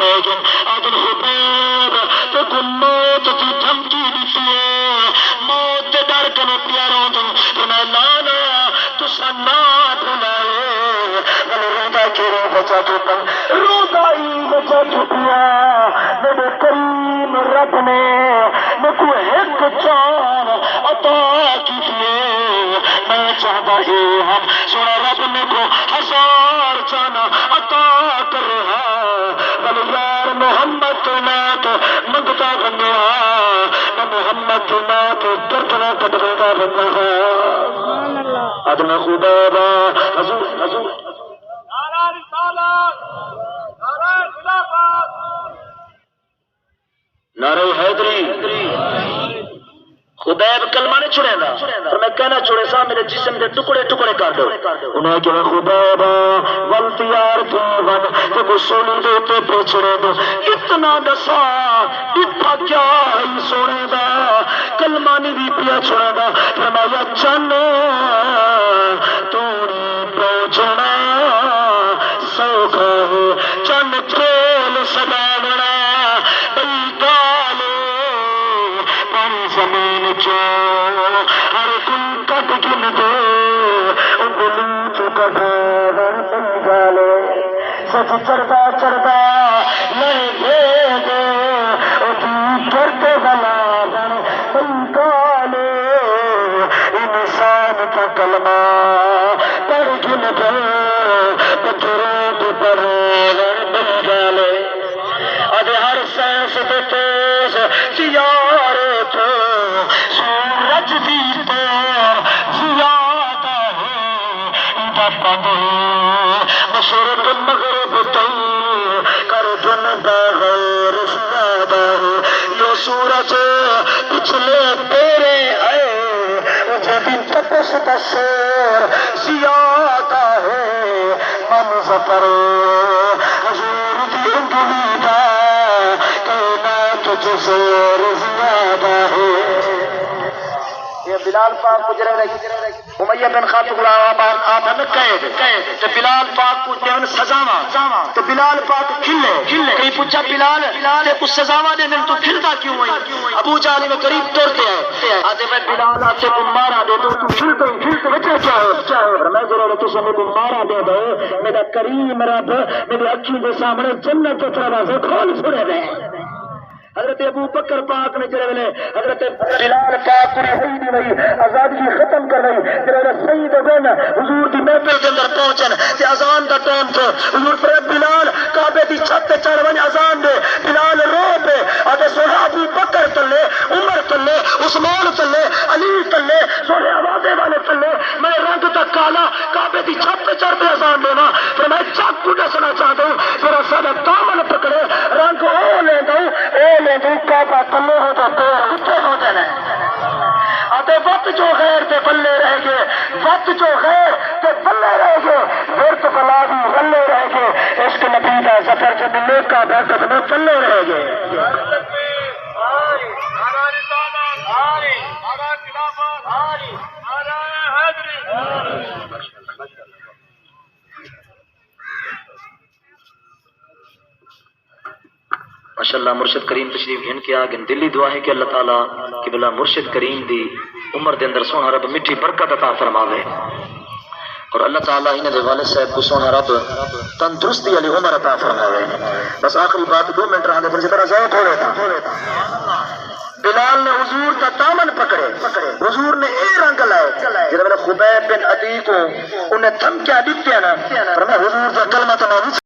لیکن عبد الخبیب تو کو موت کی دھمکی دیتی ہے، موت دے ڈر کے پیاروں تو میں لانا تو سنا بھلائے بل رودا کیوں بچا چکا، رودا ہی بچا چکیا میرے کریم رب نے مجھے ایک جان عطا کیجیے، میں چاہتا ہی ہم سونا رب نے کو 1000 جانا عطا کر رہا، بل یار محمد تو نات منگتا بنیا، میں محمد تو نات دردنا کٹتا بنیا، ادنا خدا با حضور حضور نعرہ رسالت، نعرہ خلافت، نعرہ حیدری، خدیب کلمہ نہیں چھڑے گا اور میں کہنا چھوڑے سا میرے جسم دے ٹکڑے ٹکڑے کر دو، انہیں کہ خدیب والتیار تو ون تو بسولی دیتے پیچھڑے دو، اتنا دسا اتنا کیا ہی سوڑے دا کلمہ نہیں بھی پیا چھوڑے دا، فرمایا چانے توڑی پہنچنا سوکھا ہے، چند کھیل سداونا زمین چو ہر کن کٹ گن دے انگلی چکا ہر بن گالے سچ چڑھتا چڑھتا نہیں بھیدے اٹھی کرتے بلا بن گالے انسان کا کلمہ پر گن دے پتھروں کے پرور بن گالے ادھے ہر سینس دے تیز سیارے تو سورج دی تو زیادہ ہے دپدے مشرق مغرب تئی کر دن بغیر زیادہ ہے، یو سورج پچھلے تیرے ہے جبھی تپش تشیر زیادہ ہے، منظر حضور دی انگلی دا کائنات جزیر زیادہ ہے، یہ بلال پاک کو جرے امیہ بن خالد غلام آپ ہمیں قید تو بلال پاک کو دیون سزاواں تو بلال پاک کھلے کہیں پوچھا بلال تے اس سزاواں دے دن تو کھلتا کیوں ہوئی، ابو جہل میں قریب توڑتے ہیں آتے میں بلال آتے کو مارا دے تو کھلتے بچے کیا ہے، میں ضرور تو سمجھ کو مارا دے دو میرا کریم رب میری اکھی کے سامنے جنت کے دروازے کھول چھوڑے گئے، حضرت ابو بکر پاک نے جڑے ویلے حضرت بلال پاک پوری ہوئی نہیں رہی آزادی ختم کر رہی جڑے سید بن حضور دی محفل کے اندر پہنچن تے اذان دا ٹائم تھا، حضور پر بلال کعبے دی چھت تے چڑھ ون اذان دے، بلال رو پے اتے سونا ابو بکر تلے عمر تلے عثمان تلے علی تلے سونے آوازے والے تلے، میں رنگ تک کالا کعبے دی چھت تے چڑھ پے اذان دینا، پھر میں چاقو ڈسنا چاہتا ہوں، پھر سارا دامن پکڑے رنگ او لے دوں کعبہ تلے ہو جاتے ہو جانا آتے وقت جو غیر تے بلے رہ گئے، وقت جو غیر تے بلے رہ گئے، ورت بلا بھی بلے رہ گئے، عشق نبی دا ظفر جو ملے کا برکت میں بلے رہ گئے، نعرہ رسالت، نعرہ خلافت، نعرہ حیدری، ماشاءاللہ مرشد کریم تشریف گھن کے آگے دلی دعا ہے کہ اللہ تعالیٰ کہ بلا مرشد کریم دی عمر دے اندر سونا رب مٹھی برکت عطا فرماوے، اور اللہ تعالیٰ انہیں دے والد صاحب کو سونا رب تندرستی علی عمر عطا فرماوے۔ بس آخری بات 2 منٹ رہا دے پر جتنا ضائع ہو رہا تھا، بلال نے حضور کا دامن پکڑے، حضور نے اے رنگ لائے جب خبیب بن عدی کو انہیں دھمکیاں دیتے ہیں نا، فرمایا حضور کا کلمہ تو